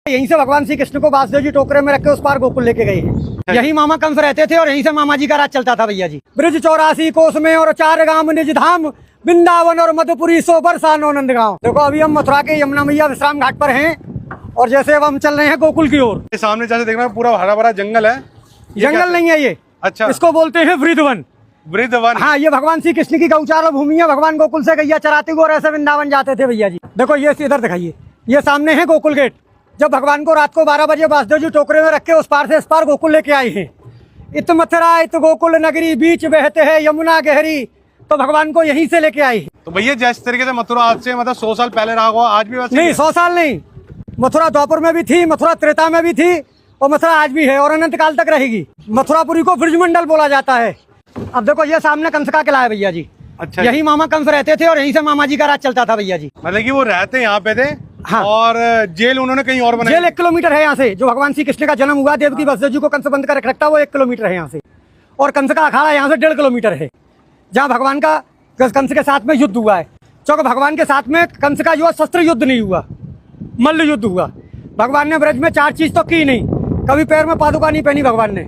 यहीं से भगवान श्री कृष्ण को वासुदेव जी टोकरे में रख के उस पार गोकुल लेके गए हैं। यही मामा कंस रहते थे और यहीं से मामा जी का राज चलता था भैया जी। ब्रिज 84 कोस में और 4 गांव निज धाम, वृंदावन और मधुपुरी 100 बरसा नंद गाँव। देखो अभी हम मथुरा के यमुना मैया विश्राम घाट पर हैं और जैसे अब हम चल रहे हैं गोकुल की ओर। सामने जैसे देख रहे हैं पूरा हरा भरा जंगल है। जंगल नहीं है ये, अच्छा, इसको बोलते हैं वृंदावन। वृंदावन, हाँ, ये भगवान श्री कृष्ण की गौचार भूमि है। भगवान गोकुल से गैया चराते हुए और ऐसे वृंदावन जाते थे भैया जी। देखो ये इधर दिखाइए, ये सामने है गोकुल गेट। जब भगवान को रात को 12 बजे वासुदेव जी टोकरे में रख के उस पार से इस पार गोकुल लेके आए हैं। इत मथुरा इत गोकुल नगरी, बीच बहते हैं यमुना गहरी, तो भगवान को यहीं से लेके आए। तो भैया जिस तरीके से मथुरा आज से मतलब 100 साल पहले रहा हुआ, आज भी वैसे नहीं, 100 साल नहीं। मथुरा द्वापर में भी थी, मथुरा त्रेता में भी थी और मथुरा आज भी है और अनंत काल तक रहेगी। मथुरापुरी को ब्रजमंडल बोला जाता है। अब देखो ये सामने कंस का किला है भैया जी। अच्छा, यही मामा कंस रहते थे और यहीं से मामा जी का राज चलता था भैया जी। मतलब कि वो रहते यहाँ पे थे। हाँ। और जेल उन्होंने कहीं और बनाई। जेल 1 किलोमीटर है यहाँ से। जो भगवान श्री कृष्ण का जन्म हुआ, देवकी वसुदेव जी को कंस बंद कर रखता, वो 1 किलोमीटर है यहाँ से। और कंस का अखाड़ा यहाँ से 1.5 किलोमीटर है, जहाँ भगवान का कंस के साथ में युद्ध हुआ है। क्योंकि भगवान के साथ में कंस का जो है शस्त्र युद्ध नहीं हुआ, मल्ल युद्ध हुआ। भगवान ने ब्रज में 4 चीज तो की नहीं। कभी पैर में पादुका नहीं पहनी भगवान ने।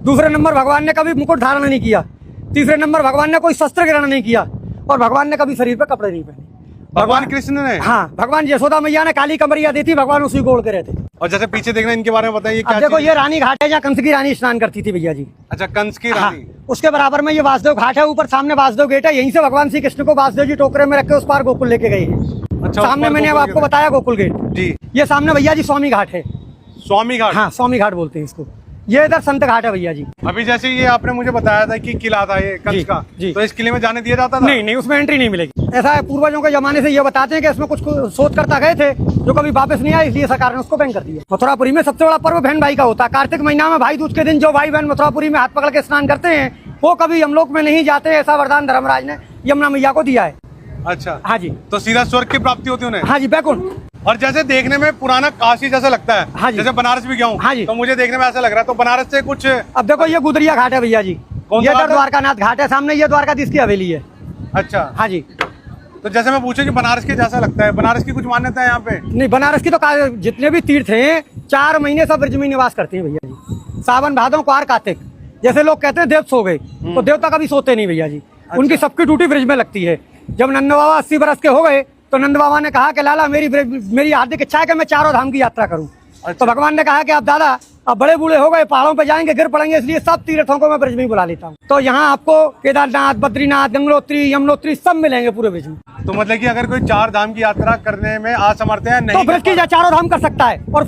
दूसरे नंबर भगवान ने कभी मुकुट धारण नहीं किया। तीसरे नंबर भगवान ने कोई शस्त्र ग्रहण नहीं किया और भगवान ने कभी शरीर पे कपड़े नहीं पहने। भगवान कृष्ण ने? हाँ, भगवान यशोदा मैया ने काली कमरिया दी थी, भगवान उसी को ओढ़ के रहते। और जैसे पीछे देखना, इनके बारे में बताइए क्या? देखो ये रानी घाट है जहाँ कंस की रानी स्नान करती थी भैया जी। अच्छा, कंस की रानी। उसके बराबर में ये वासुदेव घाट है। ऊपर सामने वासुदेव गेट है। यहीं से भगवान श्री कृष्ण को वासुदेव जी टोकरे में रख के उस पार गोकुल लेके गए हैं। अच्छा, सामने मैंने अब आपको बताया गोकुल गेट जी। ये सामने भैया जी स्वामी घाट है। स्वामी घाट? हाँ, स्वामी घाट बोलते हैं इसको। ये इधर संत घाट है भैया जी। अभी जैसे ये आपने मुझे बताया था कि किला था ये कंस का, जी। तो इस किले में जाने दिया जाता था? नहीं, उसमें एंट्री नहीं मिलेगी। ऐसा है, पूर्वजों के जमाने से ये बताते हैं कि इसमें कुछ शोध करता गए थे जो कभी वापस नहीं आए, इसलिए सरकार ने उसको बैन कर दिया। मथुरापुरी में सबसे बड़ा पर्व बहन भाई का होता है। कार्तिक महीना में भाई दूज के दिन जो भाई बहन मथुरापुरी में हाथ पकड़ के स्नान करते हैं वो कभी यमलोक में नहीं जाते। ऐसा वरदान धर्मराज ने यमुना मैया को दिया है। अच्छा, हाँ जी। तो सीधा स्वर्ग की प्राप्ति होती है उन्हें? हाँ जी, बैकुंठ। और जैसे देखने में पुराना काशी जैसा लगता है। हाँ जी। जैसे बनारस भी गया हूँ। हाँ जी। तो मुझे देखने में ऐसा लग रहा है। तो बनारस से कुछ? अब देखो ये गुदरिया घाट है भैया जी। कौन ये सा घाट है? द्वारकानाथ घाट है। सामने ये द्वारकाधीश की हवेली है। अच्छा, हाँ जी। तो जैसे मैं पूछूं कि बनारस के जैसा लगता है, बनारस की कुछ मान्यता है यहाँ पे? नहीं, बनारस की तो जितने भी तीर्थ हैं 4 महीने सब ब्रज में निवास करते हैं भैया जी। सावन भादों क्वार कार्तिक। जैसे लोग कहते हैं देव सो गए, तो देवता कभी सोते नहीं भैया जी। उनकी सबकी ड्यूटी ब्रज में लगती है। जब नंद बाबा 80 बरस के हो गए तो नंद बाबा ने कहा कि लाला मेरी हार्दिक इच्छा है कि मैं 4 धाम की यात्रा करूं। तो भगवान ने कहा कि आप दादा अब बड़े बूढ़े हो गए, पहाड़ों पे जाएंगे, गिर पड़ेंगे, इसलिए सब तीर्थों को मैं ब्रज में ही बुला लेता हूँ। तो यहाँ आपको केदारनाथ, बद्रीनाथ, गंगोत्री, यमुनोत्री सब मिलेंगे पूरे ब्रज में। तो मतलब कि अगर कोई 4 धाम की यात्रा करने में असमर्थ है, नहीं तो ब्रज की 4 धाम कर सकता है। और